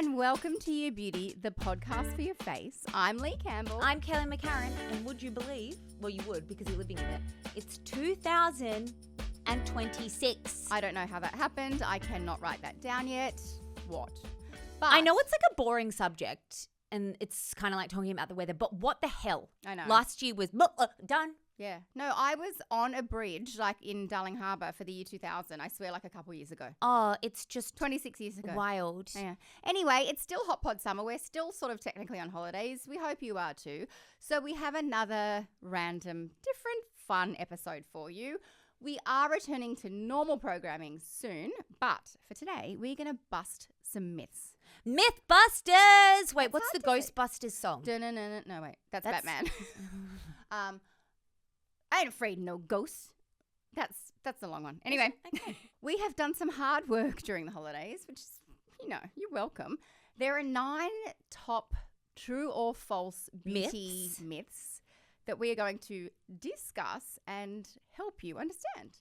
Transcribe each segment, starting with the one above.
and welcome to You Beauty, the podcast for your face. I'm Leigh Campbell. I'm Kelly McCarran, and would you believe, well you would because you're living in it, it's 2026. I don't know how that happened. I cannot write that down yet. What? But I know it's like a boring subject and it's kind of like talking about the weather, but what the hell? I know. Last year was done. Yeah. No, I was on a bridge like in Darling Harbour for the year 2000. I swear like a couple years ago. Oh, it's just 26 years ago. wild. Yeah. Anyway, it's still hot pod summer. We're still sort of technically on holidays. We hope you are too. So we have another random, different, fun episode for you. We are returning to normal programming soon, but for today, we're going to bust some myths. Mythbusters! Wait, what's the hard to say. Ghostbusters song? No, wait. That's Batman. I ain't afraid of no ghosts. That's the long one. Anyway, Okay. we have done some hard work during the holidays, which is, you're welcome. There are 9 top true or false beauty myths that we are going to discuss and help you understand.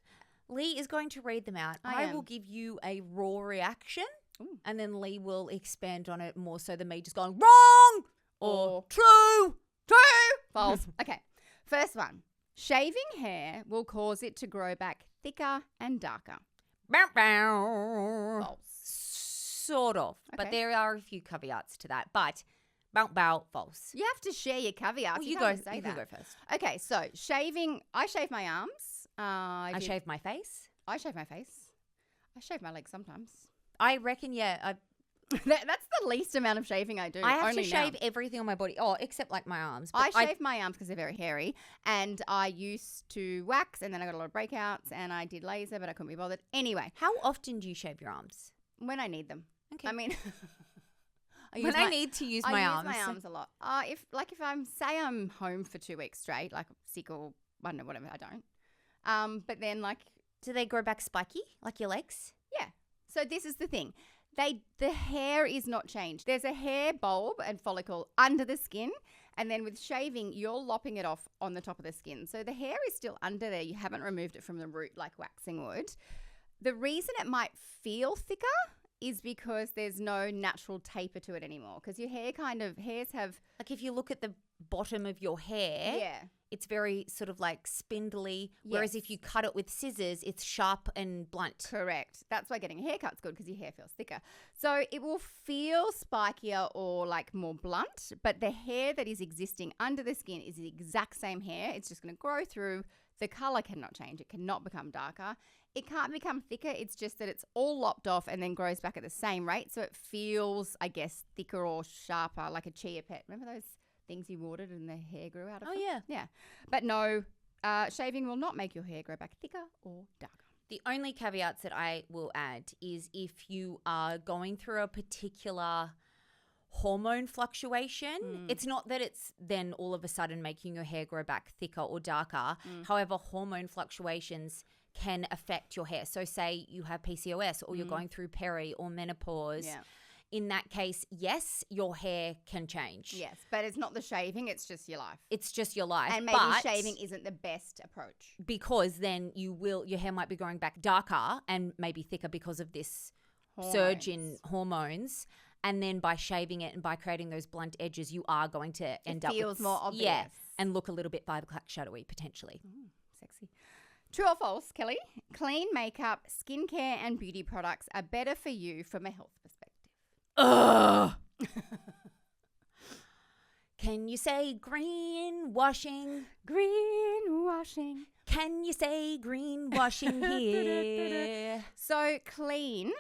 Leigh is going to read them out. I will give you a raw reaction. Ooh. And then Leigh will expand on it more so than me just going wrong or true. False. Okay. First one. Shaving hair will cause it to grow back thicker and darker. Bow, bow. False. Sort of. But Okay. there are a few caveats to that. But bow, false. You have to share your caveats. Well, you you can't go. say You that. can go first. Okay, so shaving. I shave my arms. I shave my face. I shave my face. I shave my legs sometimes. I reckon, yeah. That's the least amount of shaving I do. I have only to now. shave everything on my body. Oh, except like my arms. I But shave my arms because they're very hairy, and I used to wax, and then I got a lot of breakouts, and I did laser, but I couldn't be bothered. Anyway, How often do you shave your arms? when I need them. Okay. I mean, I need to use my arms. I use my arms a lot. If I'm home for 2 weeks straight, like sick or I don't know, whatever, I don't. But then Do they grow back spiky like your legs? yeah. So this is the thing. The hair is not changed. There's a hair bulb and follicle under the skin, and then with shaving, you're lopping it off on the top of the skin. So the hair is still under there. You haven't removed it from the root like waxing would. The reason it might feel thicker is because there's no natural taper to it anymore. Because your hairs have Like if you look at the bottom of your hair, it's very sort of like spindly. Whereas Yes. if you cut it with scissors, it's sharp and blunt. Correct. That's why getting a haircut's good because your hair feels thicker. So it will feel spikier or like more blunt, but the hair that is existing under the skin is the exact same hair. It's just going to grow through. The color cannot change. It cannot become darker. It can't become thicker. It's just that it's all lopped off and then grows back at the same rate. So it feels, I guess, thicker or sharper like a chia pet. Remember those things you watered and the hair grew out of Oh, them? yeah. Yeah. But no, shaving will not make your hair grow back thicker or darker. The only caveats that I will add is if you are going through a particular hormone fluctuation, it's not that it's then all of a sudden making your hair grow back thicker or darker. However, hormone fluctuations can affect your hair. So say you have PCOS or you're going through peri or menopause. Yeah. In that case, yes, your hair can change. Yes, but it's not the shaving, it's just your life. It's just your life. And maybe but shaving isn't the best approach. because then your hair might be growing back darker and maybe thicker because of this surge in hormones. And then by shaving it and by creating those blunt edges, you are going to end up feels with more obvious. Yeah, and look a little bit 5 o'clock shadowy potentially. Sexy. True or false, Kelly? Clean makeup, skincare, and beauty products are better for you from a health perspective. Ugh. Can you say greenwashing? Greenwashing. Can you say greenwashing here? So clean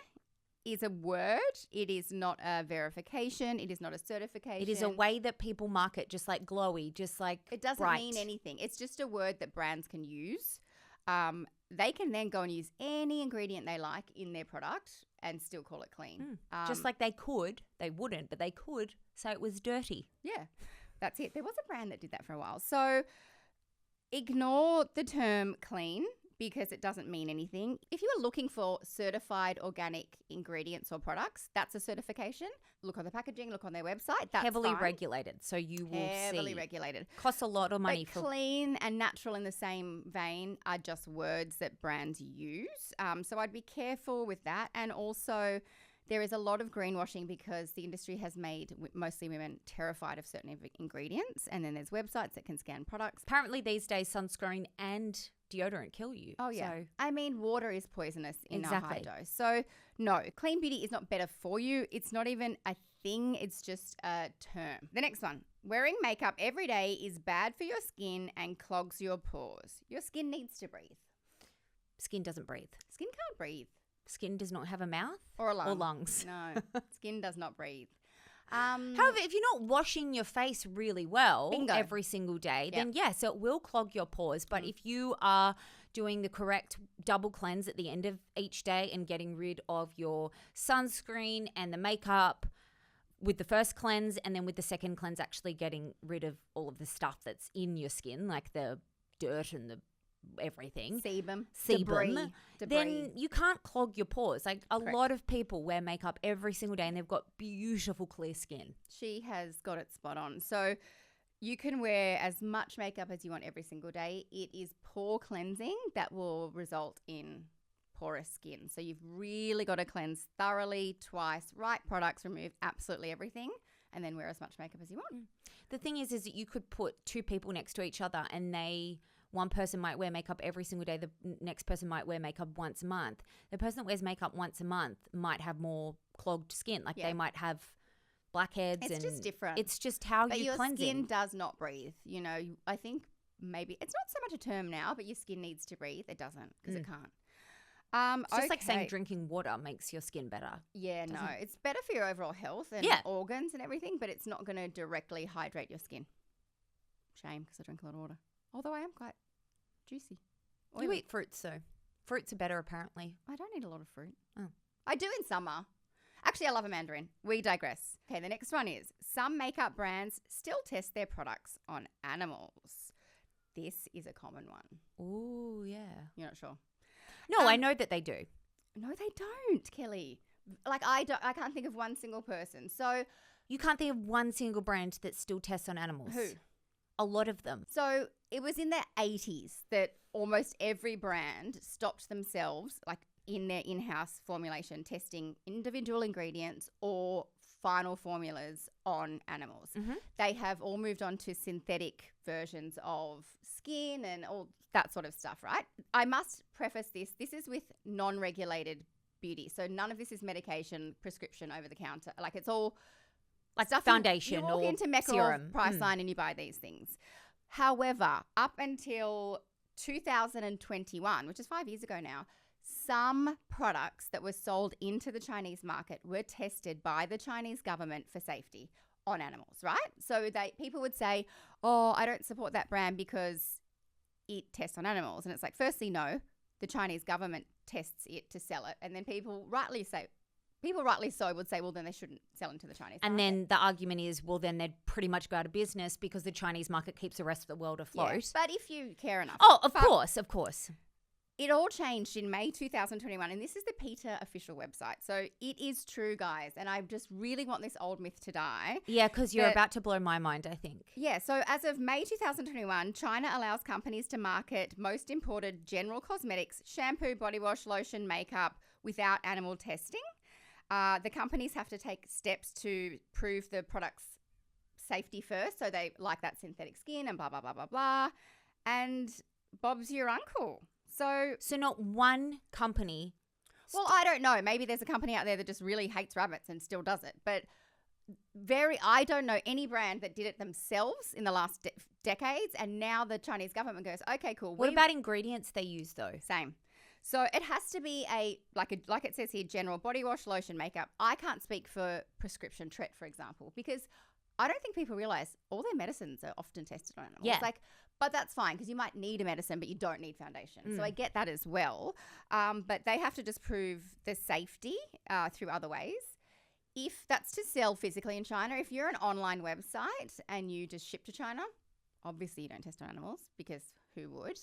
is a word. It is not a verification. It is not a certification. It is a way that people market, just like glowy, just like It doesn't bright. mean anything. It's just a word that brands can use. They can then go and use any ingredient they like in their product and still call it clean. Just like they wouldn't, but they could say it was dirty. Yeah, that's it. There was a brand that did that for a while. So ignore the term clean because it doesn't mean anything. If you are looking for certified organic ingredients or products, that's a certification. Look on the packaging, look on their website. That's Heavily fine. regulated, so you will Heavily see. regulated. Costs a lot of money But clean and natural in the same vein are just words that brands use. So I'd be careful with that. And also There is a lot of greenwashing because the industry has made mostly women terrified of certain ingredients. And then there's websites that can scan products. Apparently these days sunscreen and deodorant kill you. Oh, yeah. So. I mean, water is poisonous in a high Exactly. dose. So, no, clean beauty is not better for you. It's not even a thing. It's just a term. The next one. Wearing makeup every day is bad for your skin and clogs your pores. Your skin needs to breathe. Skin doesn't breathe. Skin can't breathe. Skin does not have a mouth Or a lung. or lungs. No, skin does not breathe. However, if you're not washing your face really well Bingo. every single day, Yep. then yes, it will clog your pores. But if you are doing the correct double cleanse at the end of each day and getting rid of your sunscreen and the makeup with the first cleanse, and then with the second cleanse actually getting rid of all of the stuff that's in your skin, like the dirt and the everything, Sebum. sebum, Debris. then you can't clog your pores. Like a Correct. lot of people wear makeup every single day and they've got beautiful clear skin. She has got it spot on. So you can wear as much makeup as you want every single day. It is pore cleansing that will result in porous skin. So you've really got to cleanse thoroughly twice, right products, remove absolutely everything, and then wear as much makeup as you want. The thing is that you could put two people next to each other and one person might wear makeup every single day. The next person might wear makeup once a month. The person that wears makeup once a month might have more clogged skin. Like they might have blackheads. It's just different. It's just how But you your cleansing. skin does not breathe. You know, I think maybe it's not so much a term now, but your skin needs to breathe. It doesn't because it can't. It's just like saying okay. drinking water makes your skin better. Yeah, no, it's better for your overall health and organs and everything, but it's not going to directly hydrate your skin. Shame, because I drink a lot of water. Although I am quite juicy. You Oily. eat fruits though. Fruits are better apparently. I don't eat a lot of fruit. Oh. I do in summer. Actually, I love a mandarin. We digress. Okay, the next one is some makeup brands still test their products on animals. This is a common one. Ooh, yeah. You're not sure? No, I know that they do. No, they don't, Kelly. Like I can't think of one single person. So You can't think of one single brand that still tests on animals. who? A lot of them. So it was in the 80s that almost every brand stopped themselves, like in their in-house formulation, testing individual ingredients or final formulas on animals. Mm-hmm. They have all moved on to synthetic versions of skin and all that sort of stuff, right? I must preface this. This is with non-regulated beauty. So none of this is medication, prescription, over the counter. Like it's all Like stuff foundation you walk or into Mecca serum. or Priceline and you buy these things. However, up until 2021, which is 5 years ago now, some products that were sold into the Chinese market were tested by the Chinese government for safety on animals, right? So people would say, oh, I don't support that brand because it tests on animals. And it's like, firstly, no, the Chinese government tests it to sell it. And then people rightly so would say, well, then they shouldn't sell into the Chinese And market. then the argument is, well, then they'd pretty much go out of business because the Chinese market keeps the rest of the world afloat. Yeah, but if you care enough. Oh, of But course. It all changed in May 2021, and this is the PETA official website. So it is true, guys, and I just really want this old myth to die. Yeah, because you're But- about to blow my mind, I think. Yeah, so as of May 2021, China allows companies to market most imported general cosmetics, shampoo, body wash, lotion, makeup without animal testing. The companies have to take steps to prove the product's safety first. So they like that synthetic skin and blah, blah, blah, blah, blah. And Bob's your uncle. So not one company. well, I don't know. Maybe there's a company out there that just really hates rabbits and still does it. But I don't know any brand that did it themselves in the last decades. And now the Chinese government goes, okay, cool. What about ingredients they use though? Same. So it has to be like it says here, general body wash, lotion, makeup. I can't speak for prescription Tret, for example, because I don't think people realize all their medicines are often tested on animals. Yeah. But that's fine because you might need a medicine, but you don't need foundation. So I get that as well. But they have to just prove the safety through other ways. If that's to sell physically in China, if you're an online website and you just ship to China, obviously you don't test on animals because who would?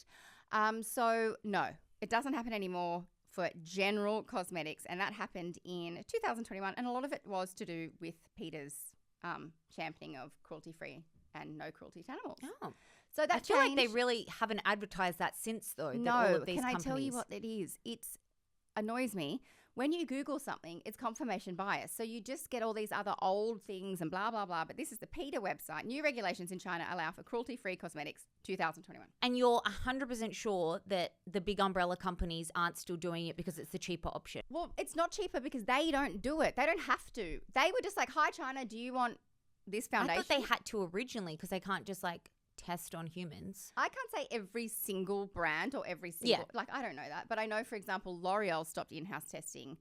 So no, it doesn't happen anymore for general cosmetics. And that happened in 2021. And a lot of it was to do with PETA's championing of cruelty-free and no cruelty to animals. Oh. So that I feel like they changed. really haven't advertised that since though. No, that all of these can companies. I tell you what it is? It annoys me when you Google something, it's confirmation bias. So you just get all these other old things and blah, blah, blah. But this is the PETA website. New regulations in China allow for cruelty-free cosmetics 2021. And you're 100% sure that the big umbrella companies aren't still doing it because it's the cheaper option? Well, it's not cheaper because they don't do it. They don't have to. They were just like, hi, China, do you want this foundation? I thought they had to originally because they can't just like test on humans. I can't say every single brand or every single, like I don't know that. But I know, for example, L'Oreal stopped in-house testing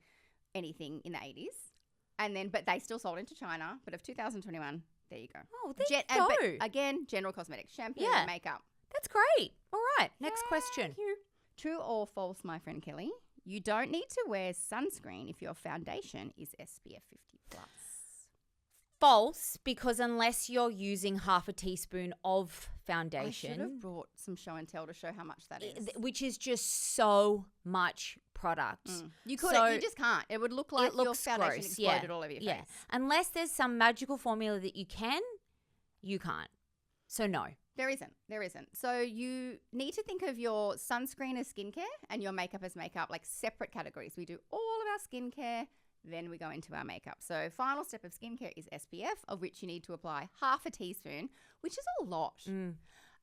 anything in the 80s. And then, but they still sold into China. But of 2021, there you go. Oh, there you go. But again, general cosmetics, shampoo, makeup. That's great. All right, next question. True or false, my friend Kelly? You don't need to wear sunscreen if your foundation is SPF 50 plus. False, because unless you're using half a teaspoon of foundation. I should have brought some show and tell to show how much that is. Which is just so much product. You could, you just can't. It would look like your foundation exploded all over your face. Unless there's some magical formula that you can, you can't. So no. There isn't. So you need to think of your sunscreen as skincare and your makeup as makeup, like separate categories. We do all of our skincare, then we go into our makeup. So final step of skincare is SPF, of which you need to apply half a teaspoon, which is a lot.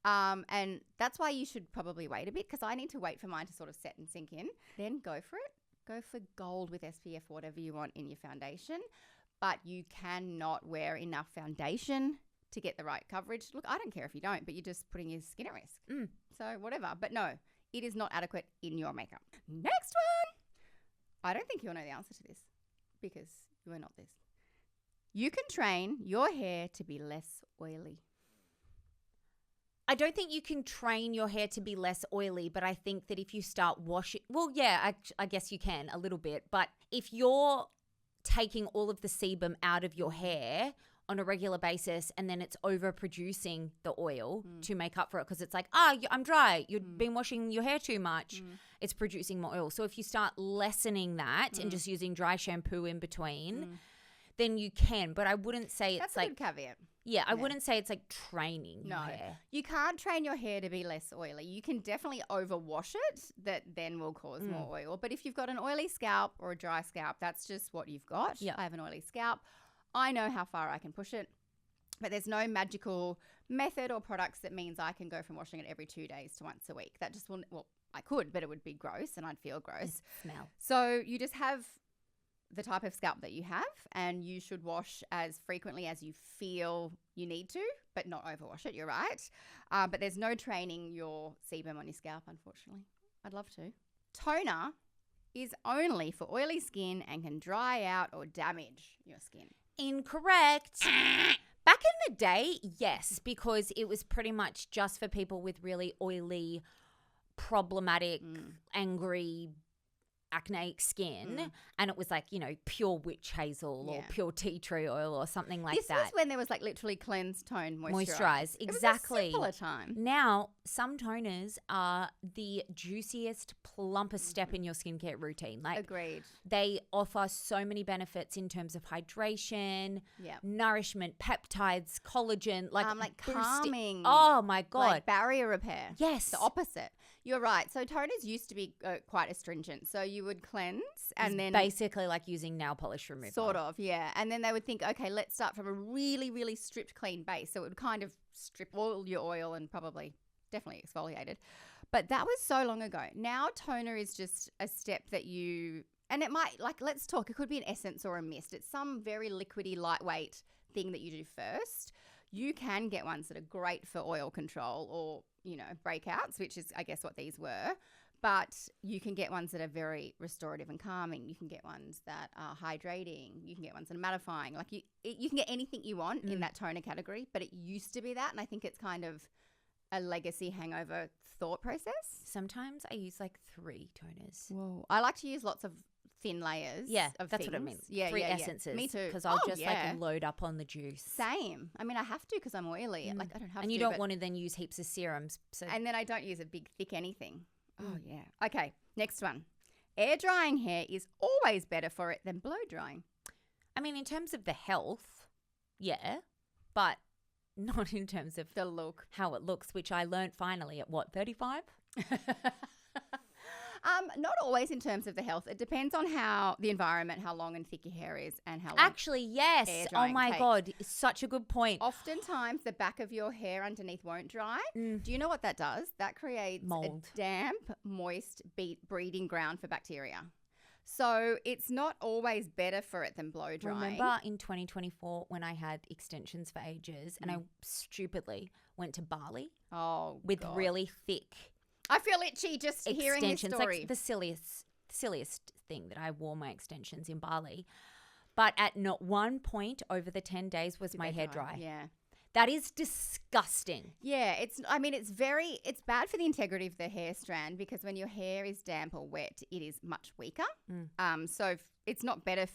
And that's why you should probably wait a bit, because I need to wait for mine to sort of set and sink in. Then go for it. Go for gold with SPF, whatever you want in your foundation. But you cannot wear enough foundation to get the right coverage. Look, I don't care if you don't, but you're just putting your skin at risk. So whatever. But no, it is not adequate in your makeup. Next one. I don't think you'll know the answer to this because you are not this. You can train your hair to be less oily. I don't think you can train your hair to be less oily, but I think that if you start washing, well, yeah, I guess you can a little bit. But if you're taking all of the sebum out of your hair on a regular basis and then it's overproducing the oil to make up for it because it's like, I'm dry. You've been washing your hair too much. It's producing more oil. So if you start lessening that and just using dry shampoo in between, then you can. But I wouldn't say That's it's like a good caveat. Yeah, I wouldn't say it's like training your hair. You can't train your hair to be less oily. You can definitely overwash it, that then will cause more oil. But if you've got an oily scalp or a dry scalp, that's just what you've got. I have an oily scalp. I know how far I can push it, but there's no magical method or products that means I can go from washing it every 2 days to once a week. That just wouldn't, well, I could, but it would be gross and I'd feel gross. Smell. So you just have the type of scalp that you have, and you should wash as frequently as you feel you need to, but not overwash it. You're right. But there's no training your sebum on your scalp, unfortunately. I'd love to. Toner is only for oily skin and can dry out or damage your skin. Incorrect. Back in the day, yes, because it was pretty much just for people with really oily, problematic, angry, acneic skin, and it was like, you know, pure witch hazel or pure tea tree oil or something like that. This was when there was like literally cleanse, tone, moisturize. Exactly. It was a simpler time. Now, some toners are the juiciest, plumpest step in your skincare routine. Like, agreed. They offer so many benefits in terms of hydration, nourishment, peptides, collagen, like calming. Oh my God. Like barrier repair. Yes. The opposite. You're right. So toners used to be quite astringent. So you would cleanse and then basically like using nail polish remover. Sort of, yeah. And then they would think, okay, let's start from a really, really stripped, clean base. So it would kind of strip all your oil and definitely exfoliated. But that was so long ago. Now toner is just a step that and it might, like, let's talk, it could be an essence or a mist. It's some very liquidy, lightweight thing that you do first. You can get ones that are great for oil control or, you know, breakouts, which is, I guess, what these were. But you can get ones that are very restorative and calming. You can get ones that are hydrating. You can get ones that are mattifying. Like you can get anything you want in that toner category, but it used to be that. And I think it's kind of a legacy hangover thought process. Sometimes I use like 3 toners. Whoa. I like to use lots of thin layers. Yeah, of that's things. what I mean. Yeah, 3 essences. Me too. Because I'll just like load up on the juice. Same. I mean, I have to because I'm oily. Like I don't have to. And you don't want to then use heaps of serums. So. And then I don't use a big, thick anything. Oh, yeah. Okay, next one. Air drying hair is always better for it than blow drying. I mean, in terms of the health, yeah, but not in terms of the look, how it looks, which I learned finally at 35? Not always in terms of the health. It depends on how the environment, how long and thick your hair is, and how long. Actually, yes. air Oh drying my takes. God. It's such a good point. Oftentimes, the back of your hair underneath won't dry. Do you know what that does? That creates Mold. a damp, moist breeding ground for bacteria. So it's not always better for it than blow drying. Remember in 2024 when I had extensions for ages and I stupidly went to Bali with God. really thick I feel itchy just hearing this extensions. story. Like the silliest thing that I wore my extensions in Bali. But at not one point over the 10 days was my hair dry. Yeah. That is disgusting. Yeah, it's bad for the integrity of the hair strand because when your hair is damp or wet, it is much weaker. So it's not better,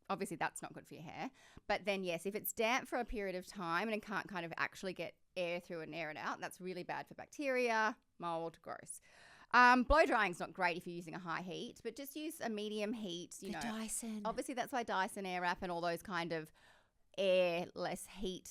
obviously that's not good for your hair. But then, yes, if it's damp for a period of time and it can't kind of actually get air through and air it out, that's really bad for bacteria, mold, gross. Blow drying is not great if you're using a high heat, but just use a medium heat. You know, Dyson. Obviously, that's why Dyson Airwrap and all those kind of airless heat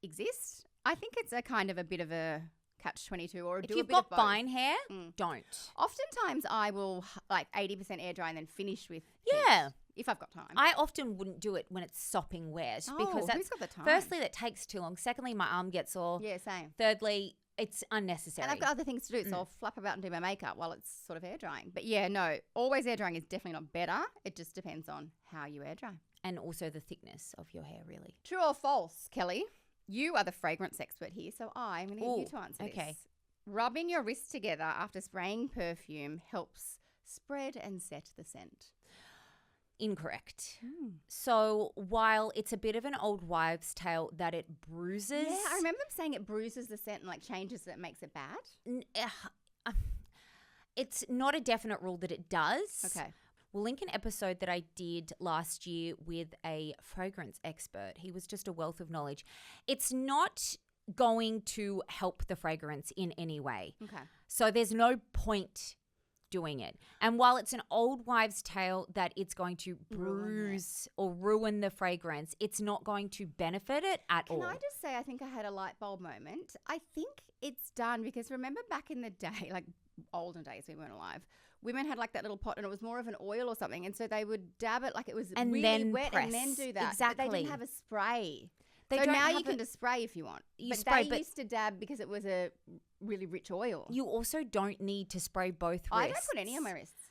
exist. I think it's a kind of a bit of a catch-22 or If do a you've bit of got both. fine hair, don't. Oftentimes, I will 80% air dry and then finish with Yeah. heat, if I've got time. I often wouldn't do it when it's sopping wet because who's got the time? firstly, that takes too long. Secondly, my arm gets sore. Yeah, same. Thirdly, it's unnecessary. And I've got other things to do, so I'll flap about and do my makeup while it's sort of air drying. But yeah, no, always air drying is definitely not better. It just depends on how you air dry. And also the thickness of your hair, really. True or false, Kelly? You are the fragrance expert here, so I'm going to get you to answer okay. this. Rubbing your wrists together after spraying perfume helps spread and set the scent. Incorrect. So while it's a bit of an old wives' tale that it bruises. Yeah, I remember them saying it bruises the scent and changes it, makes it bad. It's not a definite rule that it does. Okay. We'll link an episode that I did last year with a fragrance expert. He was just a wealth of knowledge. It's not going to help the fragrance in any way. Okay. So there's no point doing it. And while it's an old wives' tale that it's going to bruise or ruin the fragrance, it's not going to benefit it at all. Can I just say I think I had a light bulb moment? I think it's done because remember back in the day, like olden days, we weren't alive, women had that little pot and it was more of an oil or something, and so they would dab it like it was and really then wet press. and then do that. Exactly. But they didn't have a spray. They so don't now have you can just spray if you want. They used to dab because it was a really rich oil. You also don't need to spray both wrists. I don't put any on my wrists.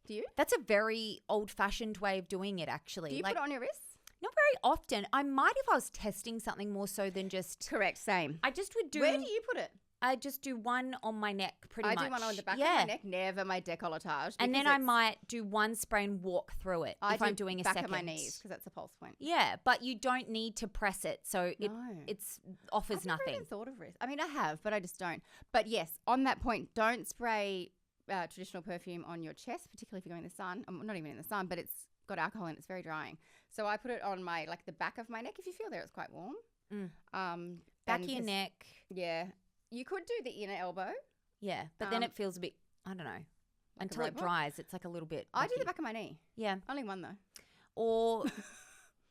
Do you? That's a very old-fashioned way of doing it, actually. Do you put it on your wrists? Not very often. I might if I was testing something more so than just... Correct, same. I just would do... Where do you put it? I just do one on my neck pretty much. I do one on the back of my neck, never my décolletage. And then I might do one spray and walk through it if I'm doing a second. back of my knees because that's a pulse point. Yeah, but you don't need to press it, so it offers nothing. I've never even thought of wrist. I mean, I have, but I just don't. But yes, on that point, don't spray traditional perfume on your chest, particularly if you're going in the sun. I'm not even in the sun, but it's got alcohol in it. It's very drying. So I put it on my the back of my neck. If you feel there, it's quite warm. Back of your neck. Yeah. You could do the inner elbow. Yeah, but then it feels a bit, I don't know. Until it dries, it's a little bit. I do the back of my knee. Yeah. Only one though. Or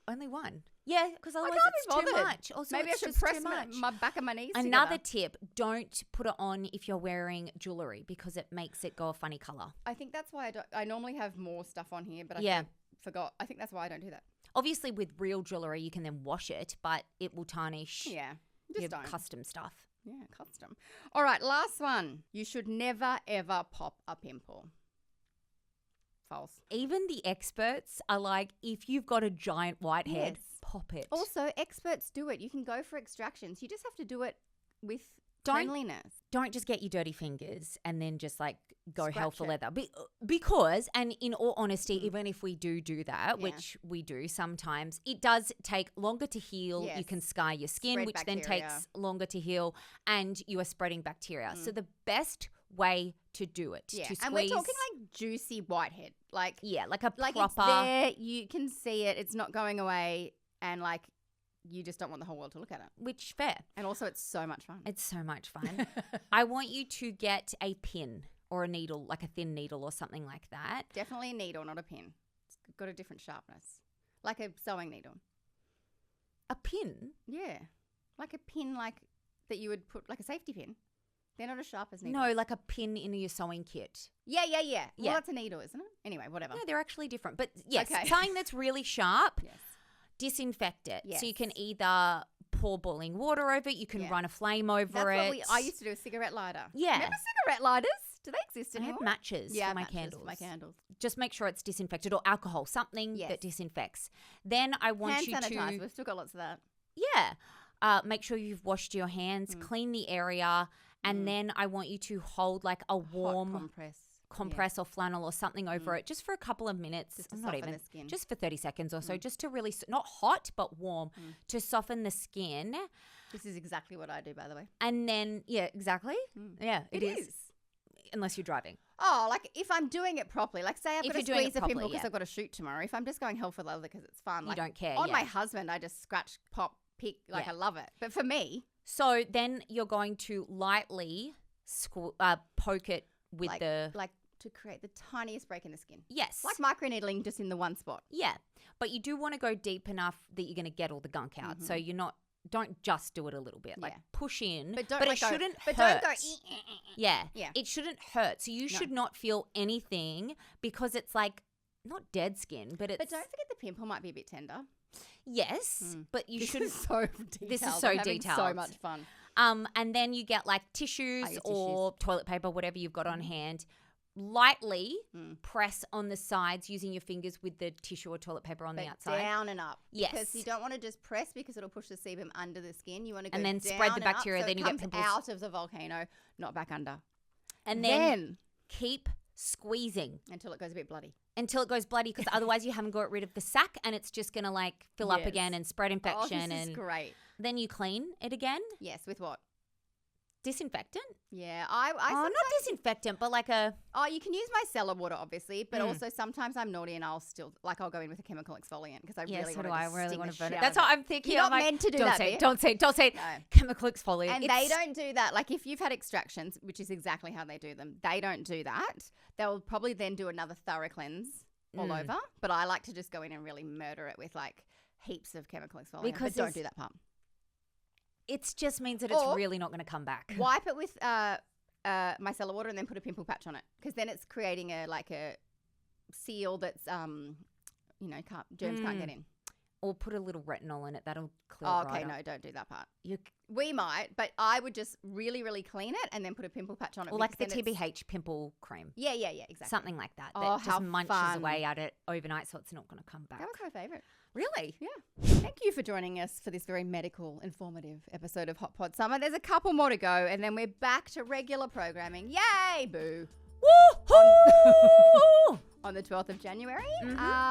only one. Yeah, because otherwise it's too much. Also, maybe I should press my back of my knees Another tip, don't put it on if you're wearing jewellery because it makes it go a funny colour. I think that's why I normally have more stuff on here, but I forgot. I think that's why I don't do that. Obviously, with real jewellery, you can then wash it, but it will tarnish your don't. custom stuff. Yeah, custom. All right, last one. You should never, ever pop a pimple. False. Even the experts are like, if you've got a giant whitehead, pop it. Also, experts do it. You can go for extractions. You just have to do it with cleanliness. Don't just get your dirty fingers and then just go Scratch hell for it. leather. Because, and in all honesty, even if we do that, which we do sometimes, it does take longer to heal. Yes. You can scar your skin, Spread which bacteria. then takes longer to heal, and you are spreading bacteria. So the best way to do it, to squeeze. And we're talking juicy whitehead. Like a proper. It's there. You can see it. It's not going away. And you just don't want the whole world to look at it. Which, fair. And also it's so much fun. It's so much fun. I want you to get a pin or a needle, like a thin needle or something like that. Definitely a needle, not a pin. It's got a different sharpness. Like a sewing needle. A pin? Yeah. Like a pin that you would put, like a safety pin. They're not as sharp as needles. No, like a pin in your sewing kit. Yeah. Well, that's a needle, isn't it? Anyway, whatever. No, they're actually different. But yes, Okay. something that's really sharp, Yes. disinfect it. Yes. So you can either pour boiling water over it, you can run a flame over That's it. what I used to do, a cigarette lighter. Yeah. Remember cigarette lighters? Do they exist I anymore? have matches for my matches candles. for my candles. Just make sure it's disinfected, or alcohol, something Yes. that disinfects. Then I want Hand you sanitizer. to, We've still got lots of that. make sure you've washed your hands, clean the area, and then I want you to hold like a warm Hot compress or flannel or something over it just for a couple of minutes. Just to not soften even, the skin. just for 30 seconds or so, just to really, not hot, but warm, to soften the skin. This is exactly what I do, by the way. And then, yeah, exactly. Yeah, It is. Unless you're driving. Oh, like if I'm doing it properly, like say I've If got to you're doing squeeze it a pimple properly, because yeah. I've got to shoot tomorrow. If I'm just going hell for leather because it's fun, You like don't care, on yeah. my husband, I just scratch, pop, pick, like Yeah. I love it. But for me, So then you're going to lightly poke it with like to create the tiniest break in the skin, Yes. like microneedling just in the one spot. Yeah. But you do want to go deep enough that you're going to get all the gunk out. So you're not, don't just do it a little bit. Like Yeah. push in, But don't it like go- shouldn't But hurt. don't go. Yeah. Yeah. It shouldn't hurt. So you should not feel anything because it's like not dead skin, but it's But don't forget the pimple might be a bit tender. yes, but you This shouldn't. is so detailed. This is so I'm having So detailed. much fun. And then you get like tissues use or toilet paper, whatever you've got on hand. Lightly press on the sides using your fingers with the tissue or toilet paper on the But outside. down and up. Yes. Because you don't want to just press because it'll push the sebum under the skin. You want to go And then down spread the and up bacteria, so then it you get comes pimples. out of the volcano, not back under. And then keep squeezing Until it goes a bit bloody. until it goes bloody, because otherwise you haven't got rid of the sac and it's just going to like fill up Yes. again and spread infection. Oh, this is And great. then you clean it again. Yes, with what? Disinfectant? Yeah, I Oh, not disinfectant, but like a... Oh, you can use micellar water, obviously, but also sometimes I'm naughty and I'll still, like, I'll go in with a chemical exfoliant because I Yeah, really so do want I to really sting want the to burn shit it. out That's of what it. I'm thinking. You're I'm not like, meant to do don't that, say bitch. it, don't say it, don't say it. No. Chemical exfoliant. And they don't do that. Like, if you've had extractions, which is exactly how they do them, they don't do that. They'll probably then do another thorough cleanse all over. But I like to just go in and really murder it with, like, heaps of chemical exfoliant. Because but don't do that part. It just means that it's Or really not going to come back. Wipe it with micellar water and then put a pimple patch on it because then it's creating a seal that's germs can't get in. Or put a little retinol in it. That'll clear Oh, it okay, right no, up. don't do that part. You, We might, but I would just really, really clean it and then put a pimple patch on it. or like the because then it's- TBH pimple cream. Yeah, exactly. Something like that. Oh, That how just munches fun. away at it overnight so it's not going to come back. That was my favourite. Really? Yeah. Thank you for joining us for this very medical, informative episode of Hot Pod Summer. There's a couple more to go and then we're back to regular programming. Yay, boo. Woohoo! On the 12th of January.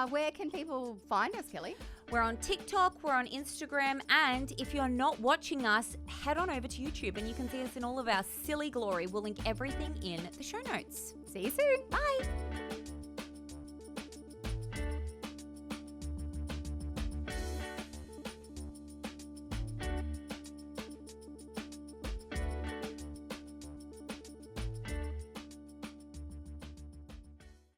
Where can people find us, Kelly? We're on TikTok, we're on Instagram, and if you're not watching us, head on over to YouTube and you can see us in all of our silly glory. We'll link everything in the show notes. See you soon. Bye.